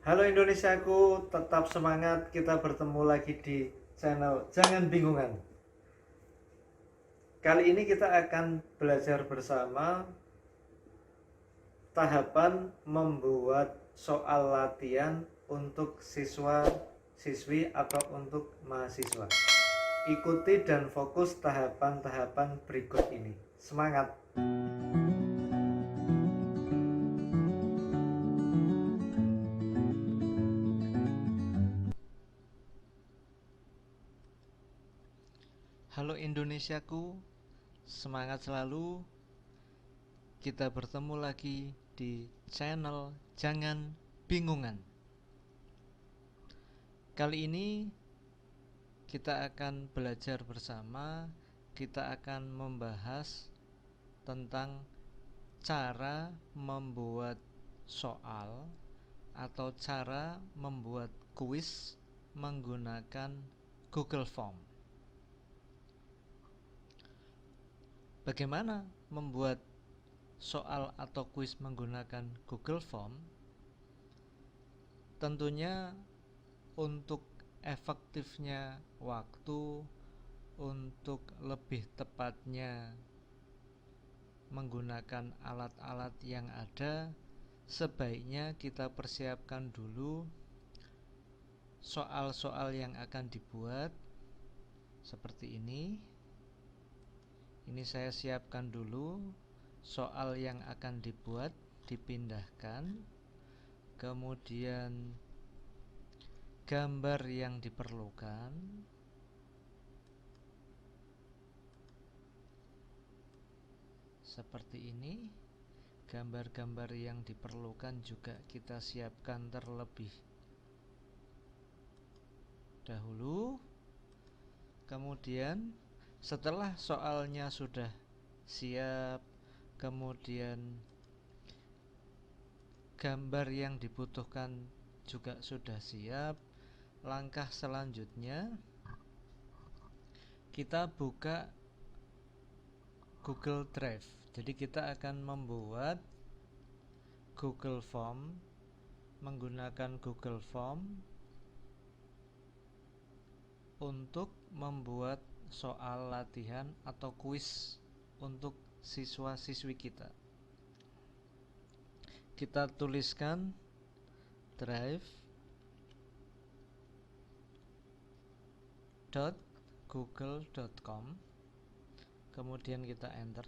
Halo Indonesiaku, tetap semangat. Kita bertemu lagi di channel Jangan Bingungan. Kali ini kita akan belajar bersama tahapan membuat soal latihan untuk siswa-siswi atau untuk mahasiswa. Ikuti dan fokus tahapan-tahapan berikut ini. Semangat! Halo Indonesiaku, semangat selalu. Kita bertemu lagi di channel Jangan Bingungan. Kali ini kita akan belajar bersama. Kita akan membahas tentang cara membuat soal atau cara membuat kuis menggunakan Google Form. Bagaimana membuat soal atau kuis menggunakan Google Form? Tentunya untuk efektifnya waktu, untuk lebih tepatnya menggunakan alat-alat yang ada, sebaiknya kita persiapkan dulu soal-soal yang akan dibuat seperti ini. Ini saya siapkan dulu soal yang akan dibuat, dipindahkan, kemudian gambar yang diperlukan, seperti ini. Gambar-gambar yang diperlukan juga kita siapkan terlebih dahulu. Kemudian setelah soalnya sudah siap, kemudian gambar yang dibutuhkan juga sudah siap, langkah selanjutnya kita buka Google Drive. Jadi kita akan membuat Google Form menggunakan Google Form untuk membuat soal latihan atau kuis untuk siswa-siswi kita. Kita tuliskan drive.google.com, kemudian kita enter.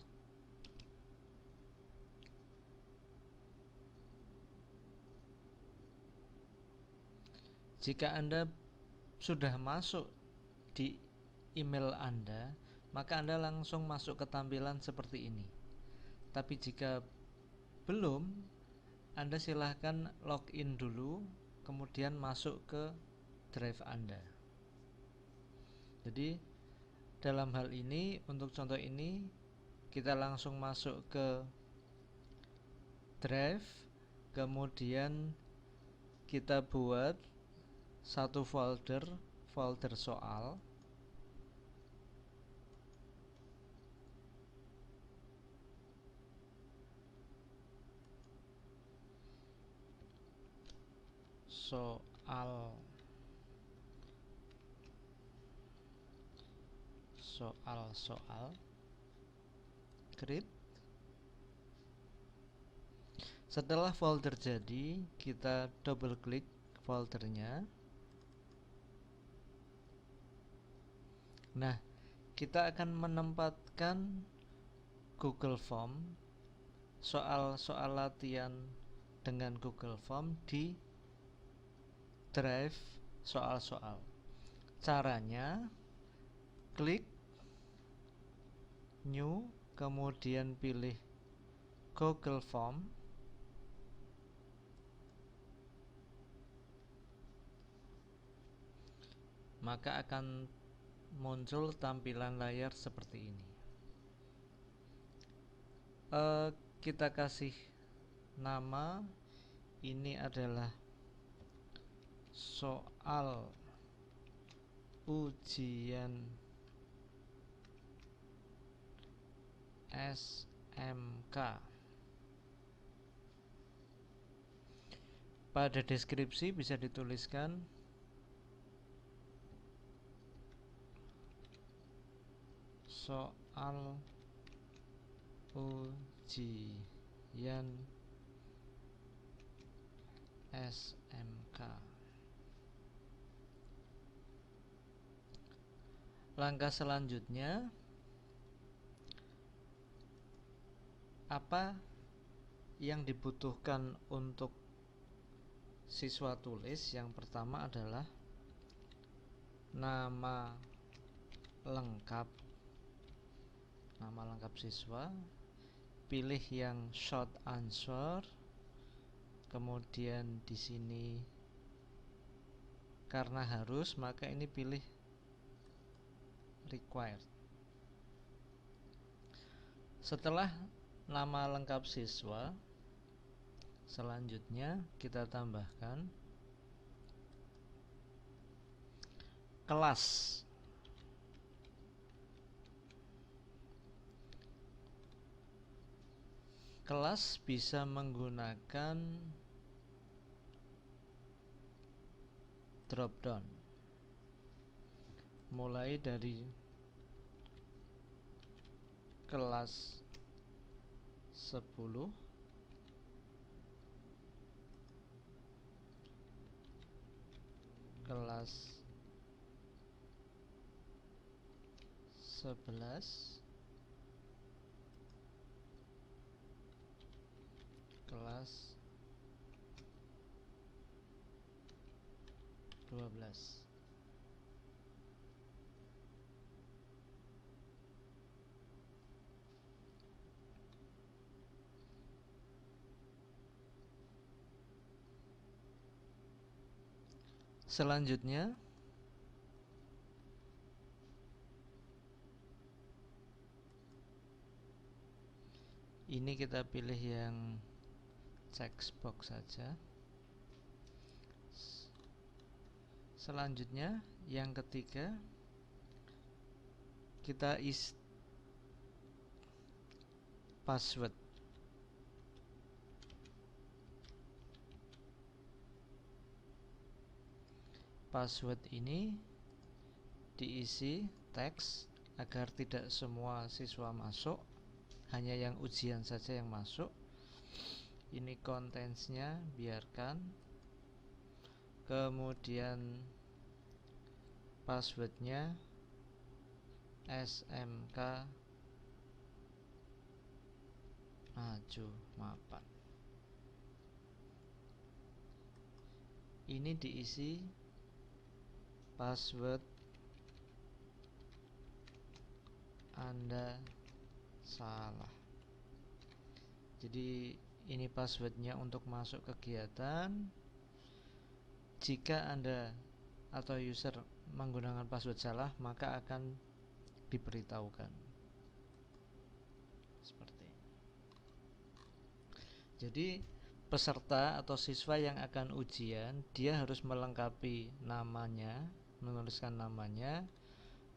Jika Anda sudah masuk di email Anda, maka Anda langsung masuk ke tampilan seperti ini. Tapi jika belum, Anda silahkan login dulu, kemudian masuk ke drive Anda. Jadi dalam hal ini, untuk contoh ini, kita langsung masuk ke drive, kemudian kita buat satu folder soal. Soal create. Setelah folder jadi, kita double klik foldernya. Nah, kita akan menempatkan Google Form, soal-soal latihan dengan Google Form di drive soal-soal. Caranya, klik new, kemudian pilih Google Form. Maka akan muncul tampilan layar seperti ini. Kita kasih nama, ini adalah soal ujian SMK. Pada deskripsi bisa dituliskan soal ujian SMK. Langkah selanjutnya, apa yang dibutuhkan untuk siswa tulis? Yang pertama adalah nama lengkap siswa, pilih yang short answer, kemudian di sini karena harus maka ini pilih required. Setelah nama lengkap siswa, selanjutnya kita tambahkan kelas. Kelas bisa menggunakan drop down, mulai dari kelas 10, kelas 11, kelas 12. Selanjutnya ini kita pilih yang checkbox saja. Selanjutnya yang ketiga, kita isi password. Password ini diisi teks agar tidak semua siswa masuk, hanya yang ujian saja yang masuk. Ini contents-nya biarkan, kemudian passwordnya SMK maju mapan. Ini diisi password Anda salah. Jadi ini passwordnya untuk masuk kegiatan. Jika Anda atau user menggunakan password salah, maka akan diberitahukan seperti ini. Jadi peserta atau siswa yang akan ujian, dia harus melengkapi namanya, menuliskan namanya,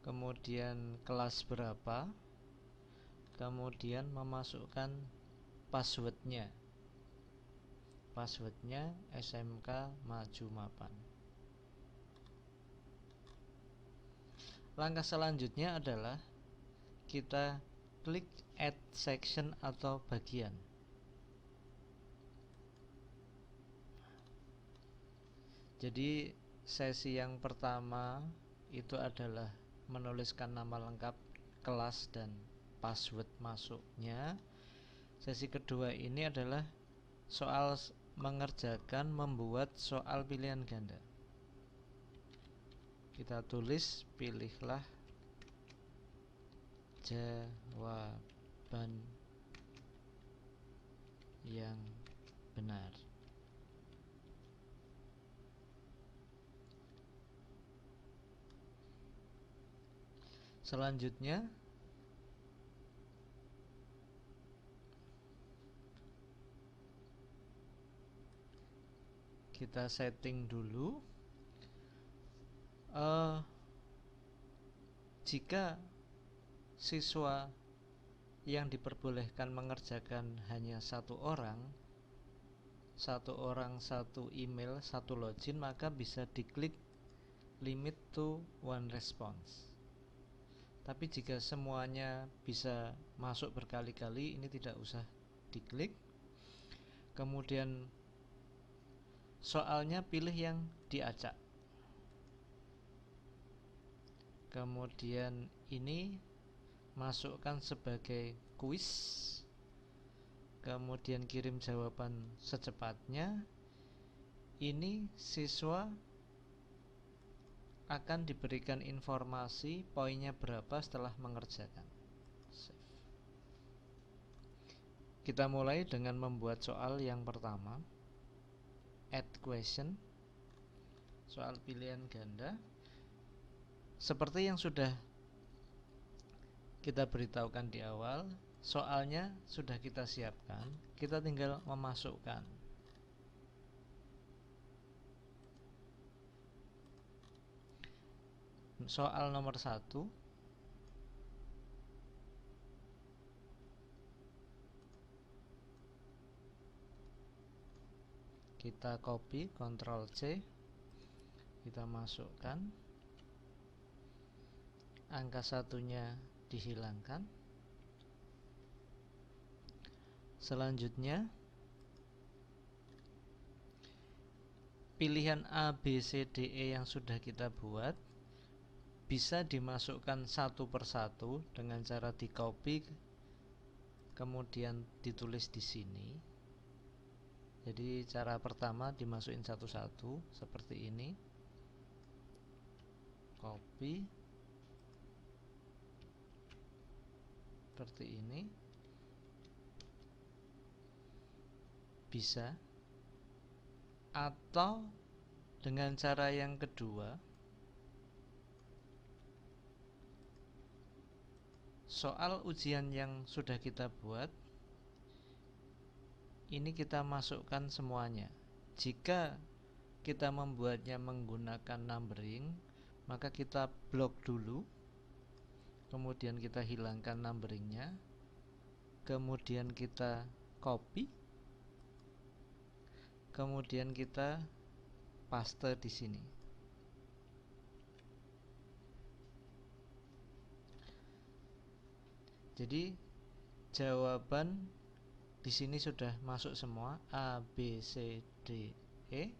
kemudian kelas berapa, kemudian memasukkan passwordnya SMK maju mapan. Langkah selanjutnya adalah kita klik add section atau bagian. Jadi sesi yang pertama itu adalah menuliskan nama lengkap, kelas, dan password masuknya. Sesi kedua ini adalah soal mengerjakan membuat soal pilihan ganda. Kita tulis, pilihlah jawaban yang benar. Selanjutnya kita setting dulu jika siswa yang diperbolehkan mengerjakan hanya satu orang, satu orang satu email satu login, maka bisa diklik limit to one response. Tapi jika semuanya bisa masuk berkali-kali, ini tidak usah diklik. Kemudian soalnya pilih yang diacak. Kemudian ini masukkan sebagai kuis. Kemudian kirim jawaban secepatnya. Ini siswa akan diberikan informasi poinnya berapa setelah mengerjakan. Save. Kita mulai dengan membuat soal yang pertama. Add question. Soal pilihan ganda. Seperti yang sudah kita beritahukan di awal, soalnya sudah kita siapkan, kita tinggal memasukkan. Soal nomor 1, kita copy, Ctrl C, kita masukkan. Angka satunya dihilangkan. Selanjutnya pilihan A, B, C, D, E yang sudah kita buat bisa dimasukkan satu persatu dengan cara di copy kemudian ditulis di sini. Jadi cara pertama dimasukin satu-satu seperti ini. Copy seperti ini. Bisa. Atau dengan cara yang kedua, soal ujian yang sudah kita buat ini kita masukkan semuanya. Jika kita membuatnya menggunakan numbering, maka kita blok dulu, kemudian kita hilangkan numberingnya, kemudian kita copy, kemudian kita paste di sini. Jadi jawaban di sini sudah masuk semua, A, B, C, D, E.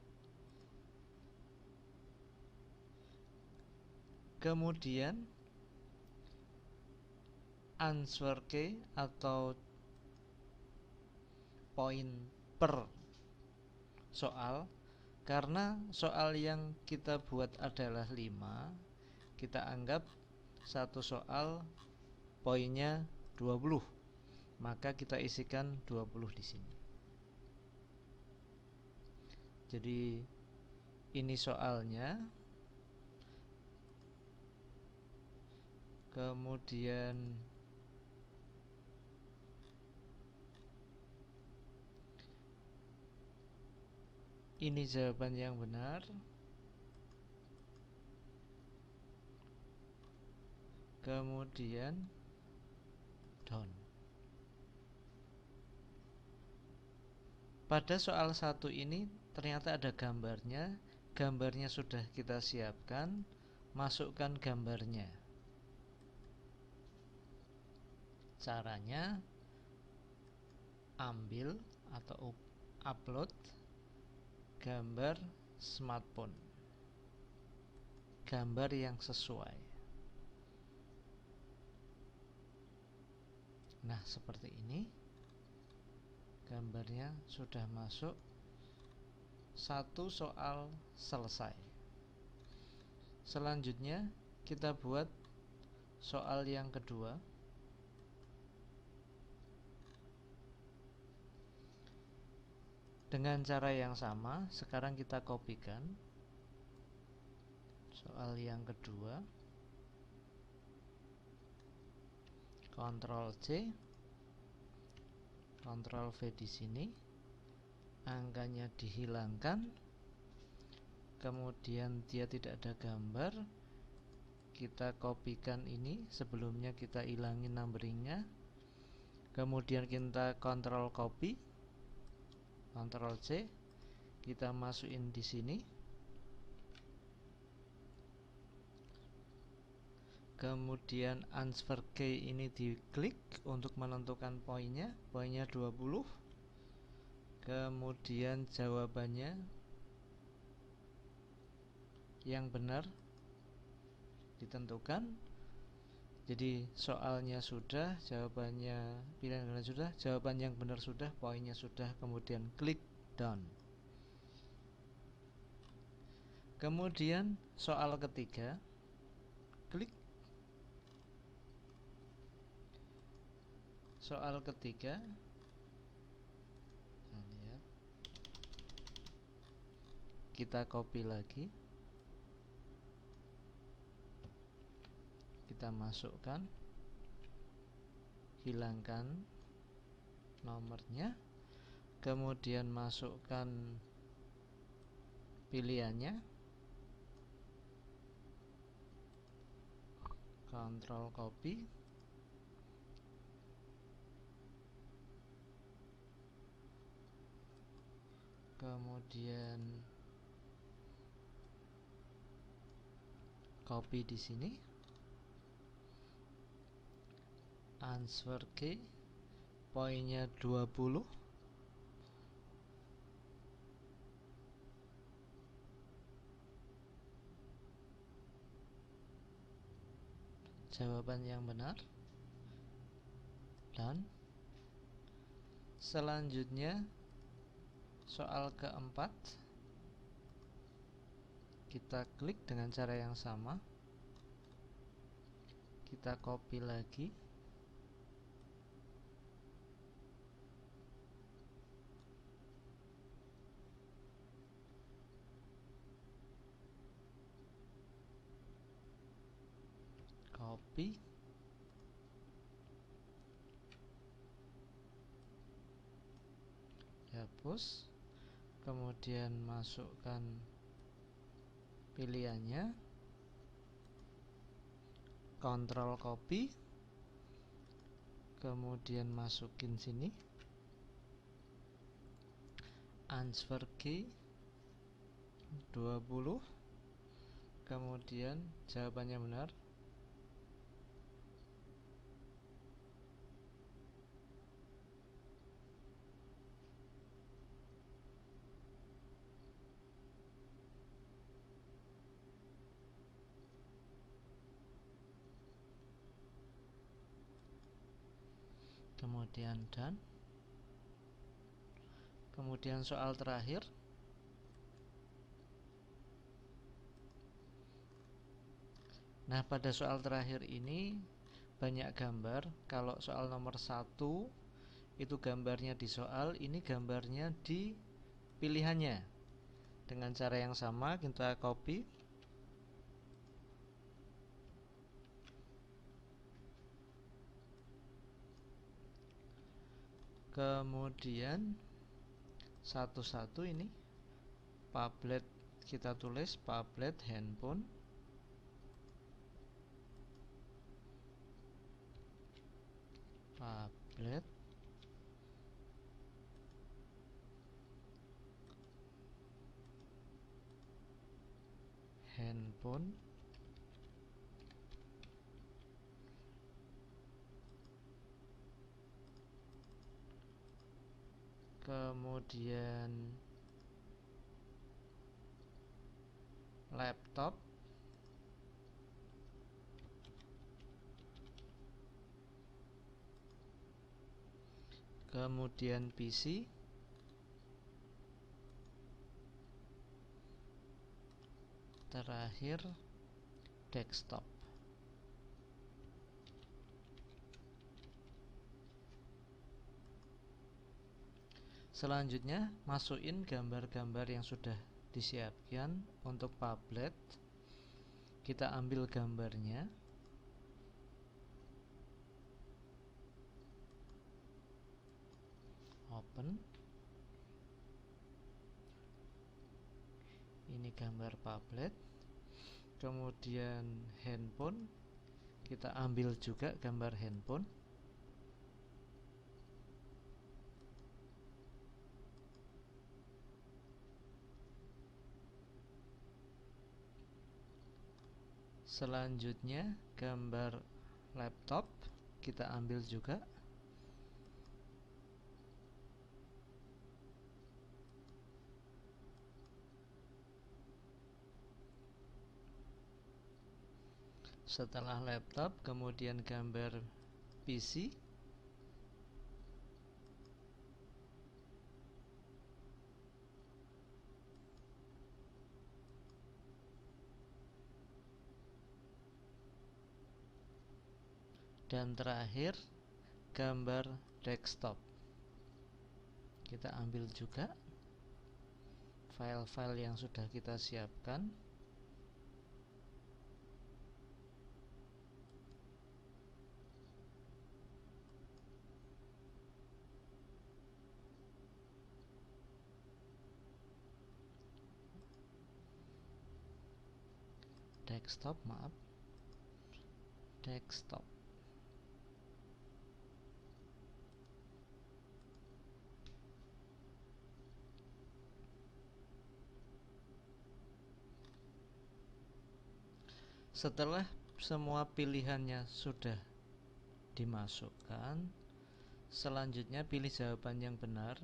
Kemudian answer key atau poin per soal, karena soal yang kita buat adalah 5, kita anggap satu soal poinnya 20, maka kita isikan 20 di sini. Jadi ini soalnya. Kemudian ini jawaban yang benar. Kemudian down. Pada soal 1 ini ternyata ada gambarnya. Gambarnya sudah kita siapkan. Masukkan gambarnya. Caranya ambil atau upload gambar smartphone, gambar yang sesuai. Nah, seperti ini gambarnya sudah masuk. Satu soal selesai. Selanjutnya kita buat soal yang kedua. Dengan cara yang sama, sekarang kita kopikan soal yang kedua. Ctrl C, Ctrl V di sini. Angkanya dihilangkan. Kemudian dia tidak ada gambar. Kita kopikan ini, sebelumnya kita hilangin numberingnya. Kemudian kita Ctrl copy, Ctrl C, kita masukin di sini. Kemudian answer key ini diklik untuk menentukan poinnya 20. Kemudian jawabannya yang benar ditentukan. Jadi soalnya sudah, jawabannya pilihan benar sudah, jawaban yang benar sudah, poinnya sudah, kemudian klik done. Kemudian soal ketiga, klik. Soal ketiga, kita copy lagi, kita masukkan, hilangkan nomornya, kemudian masukkan pilihannya, Ctrl copy, kemudian copy di sini, answer key, poinnya 20. Jawaban yang benar. Dan selanjutnya soal keempat, kita klik dengan cara yang sama, kita copy lagi, copy, hapus, kemudian masukkan pilihannya, Ctrl copy, kemudian masukin sini, answer key 20, kemudian jawabannya benar. Kemudian done. Kemudian soal terakhir, nah pada soal terakhir ini banyak gambar. Kalau soal nomor 1 itu gambarnya di soal, ini gambarnya di pilihannya. Dengan cara yang sama kita copy, kemudian satu-satu ini Pablet, kita tulis Pablet handphone, Pablet handphone, kemudian laptop, kemudian PC, terakhir desktop. Selanjutnya masukin gambar-gambar yang sudah disiapkan untuk Pablet. Kita ambil gambarnya, open, ini gambar Pablet. Kemudian handphone, kita ambil juga gambar handphone. Selanjutnya gambar laptop kita ambil juga. Setelah laptop, kemudian gambar PC. Dan terakhir gambar desktop. Kita ambil juga file-file yang sudah kita siapkan. Desktop. Setelah semua pilihannya sudah dimasukkan, selanjutnya pilih jawaban yang benar.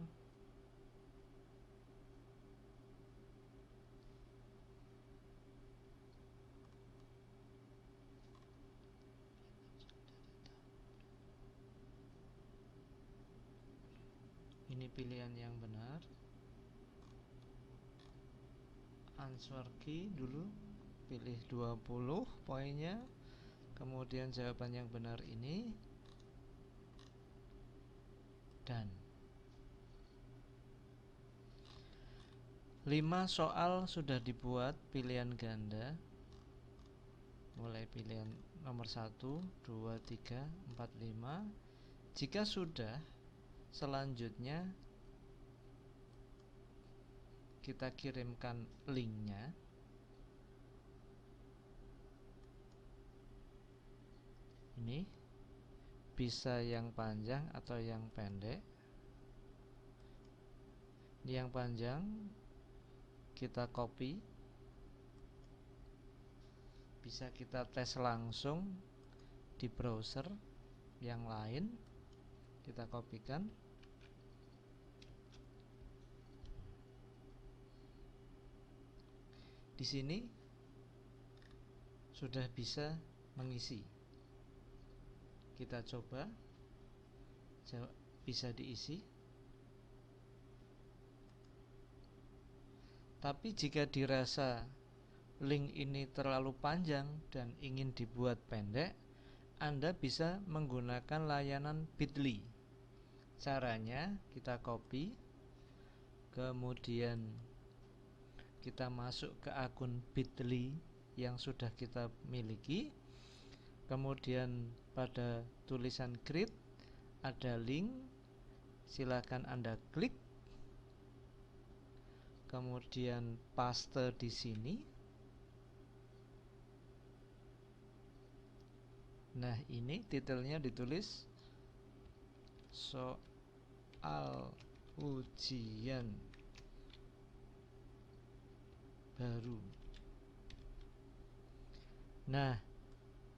Ini pilihan yang benar. Answer key dulu, pilih 20 poinnya. Kemudian jawaban yang benar ini, dan 5 soal sudah dibuat pilihan ganda. Mulai pilihan nomor 1, 2, 3, 4, 5. Jika sudah, selanjutnya kita kirimkan linknya. Ini bisa yang panjang atau yang pendek. Ini yang panjang, kita copy. Bisa kita tes langsung di browser yang lain. Kita kopikan. Di sini sudah bisa mengisi. Kita coba, bisa diisi. Tapi jika dirasa link ini terlalu panjang dan ingin dibuat pendek, Anda bisa menggunakan layanan Bitly. Caranya kita copy, kemudian kita masuk ke akun Bitly yang sudah kita miliki. Kemudian pada tulisan create ada link, silakan Anda klik. Kemudian paste di sini. Nah, ini titelnya ditulis soal ujian baru. Nah,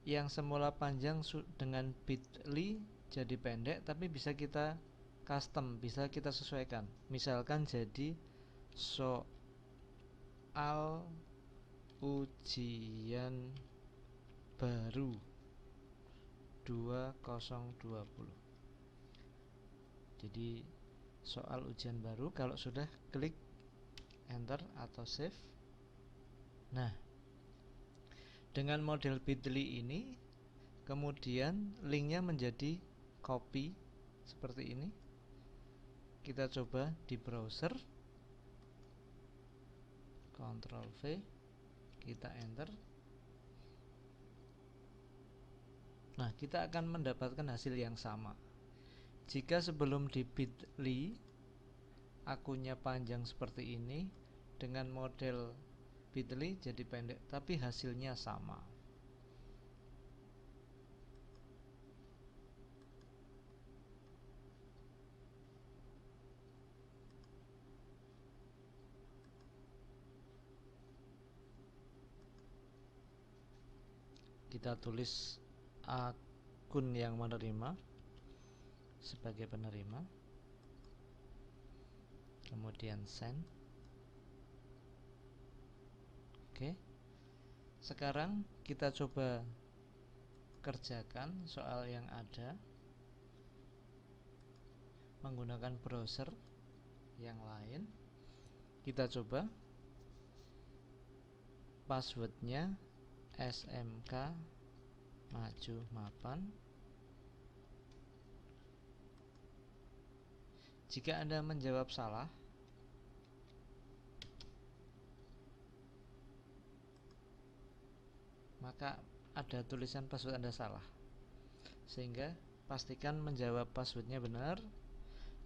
yang semula panjang dengan Bitly jadi pendek, tapi bisa kita custom, bisa kita sesuaikan. Misalkan jadi soal ujian baru 2020. Jadi soal ujian baru, kalau sudah klik enter atau save. Nah, dengan model Bitly ini, kemudian linknya menjadi copy seperti ini. Kita coba di browser, Ctrl V, kita enter. Nah, kita akan mendapatkan hasil yang sama. Jika sebelum di Bitly akunnya panjang seperti ini, dengan model Bitly jadi pendek, tapi hasilnya sama. kita tulis akun yang menerima sebagai penerima, kemudian send. Oke, sekarang kita coba kerjakan soal yang ada menggunakan browser yang lain. Kita coba passwordnya smk maju mapan. Jika Anda menjawab salah, maka ada tulisan password Anda salah, sehingga pastikan menjawab passwordnya benar.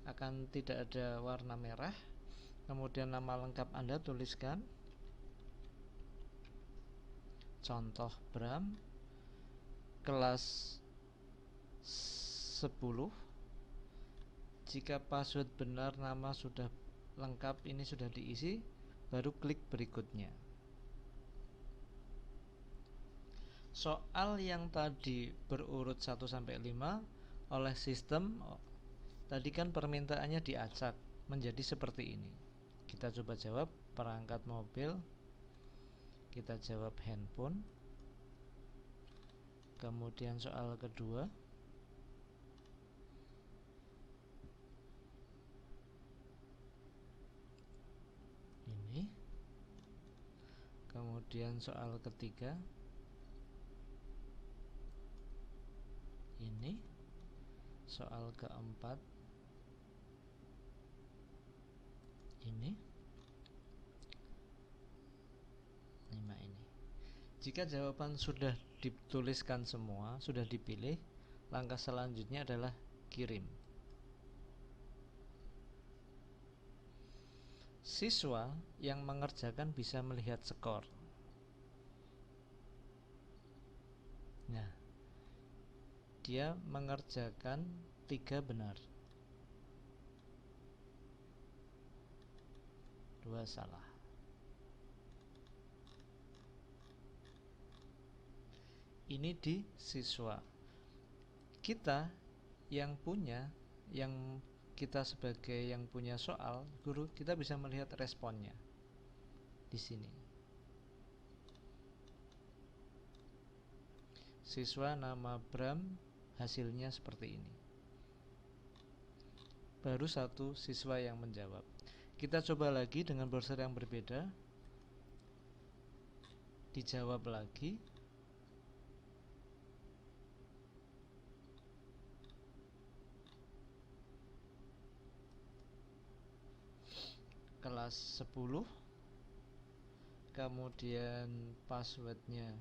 Akan tidak ada warna merah. Kemudian nama lengkap Anda tuliskan, contoh Bram, kelas 10. Jika password benar, nama sudah lengkap, ini sudah diisi, baru klik berikutnya. Soal yang tadi berurut 1-5 oleh sistem, tadi kan permintaannya diacak menjadi seperti ini. Kita coba jawab perangkat mobil, kita jawab handphone. Kemudian soal kedua, ini. Kemudian soal ketiga, ini. Soal keempat, ini. 5 ini. Jika jawaban sudah dituliskan semua, sudah dipilih, langkah selanjutnya adalah kirim. Siswa yang mengerjakan bisa melihat skor. Nah, dia mengerjakan 3 benar, 2 salah. Ini di siswa. Kita yang kita sebagai yang punya soal, guru, kita bisa melihat responnya di sini. Siswa nama Bram, hasilnya seperti ini. Baru 1 siswa yang menjawab. Kita coba lagi dengan browser yang berbeda. Dijawab lagi. Kelas 10. Kemudian passwordnya,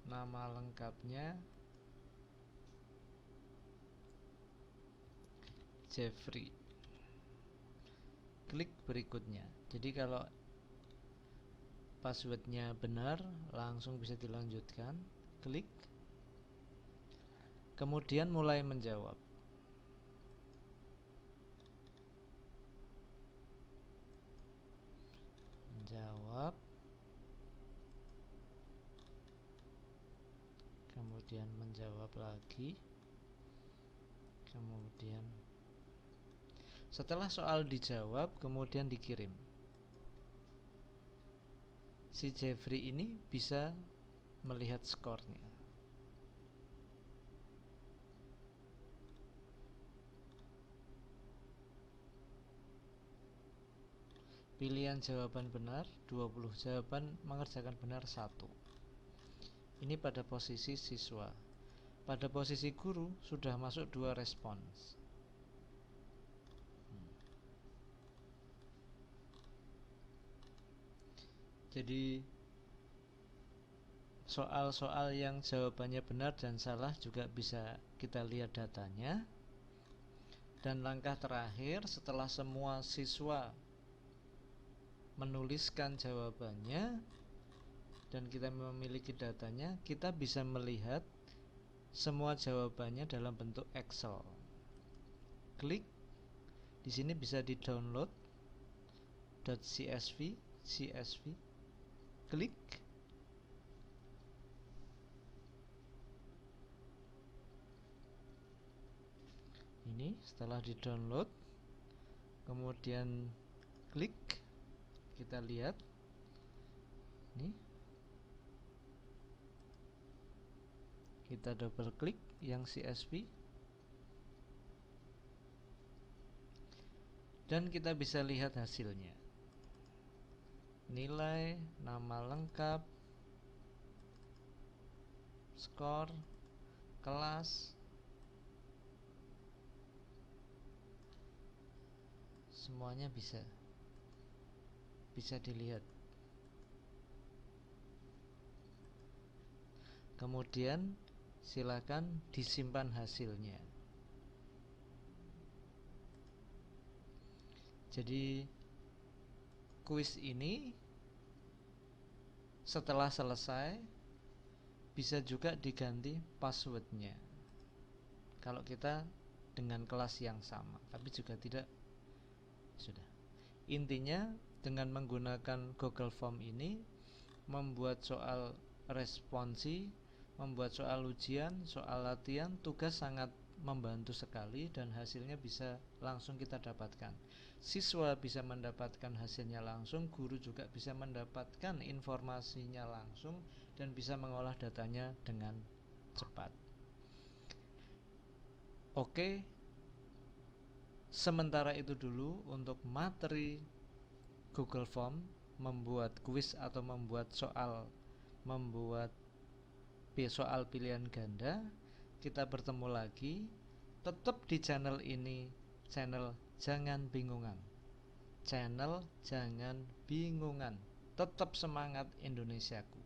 nama lengkapnya Jeffrey. Klik berikutnya. Jadi kalau passwordnya benar, langsung bisa dilanjutkan. Klik. Kemudian mulai menjawab. Menjawab. Kemudian menjawab lagi. Kemudian setelah soal dijawab, kemudian dikirim. Si Jeffrey ini bisa melihat skornya. Pilihan jawaban benar 20, jawaban mengerjakan benar 1. Ini pada posisi siswa. Pada posisi guru sudah masuk 2 respons. Jadi soal-soal yang jawabannya benar dan salah juga bisa kita lihat datanya. Dan langkah terakhir, setelah semua siswa menuliskan jawabannya dan kita memiliki datanya, kita bisa melihat semua jawabannya dalam bentuk Excel. Klik di sini, bisa di-download .csv, CSV. klik. Ini setelah di-download, kemudian klik, kita lihat ini, kita double klik yang CSV, dan kita bisa lihat hasilnya, nilai, nama lengkap, skor, kelas, semuanya bisa dilihat. Kemudian silakan disimpan hasilnya. Jadi kuis ini setelah selesai bisa juga diganti passwordnya kalau kita dengan kelas yang sama, tapi juga tidak. Sudah. Intinya dengan menggunakan Google Form ini, membuat soal responsi, membuat soal ujian, soal latihan, tugas sangat membantu sekali dan hasilnya bisa langsung kita dapatkan. Siswa bisa mendapatkan hasilnya langsung, guru juga bisa mendapatkan informasinya langsung dan bisa mengolah datanya dengan cepat. Oke, sementara itu dulu untuk materi Google Form, membuat kuis atau membuat soal pilihan ganda. Kita bertemu lagi tetap di channel ini, channel Jangan Bingungan. Channel Jangan Bingungan. Tetap semangat Indonesiaku.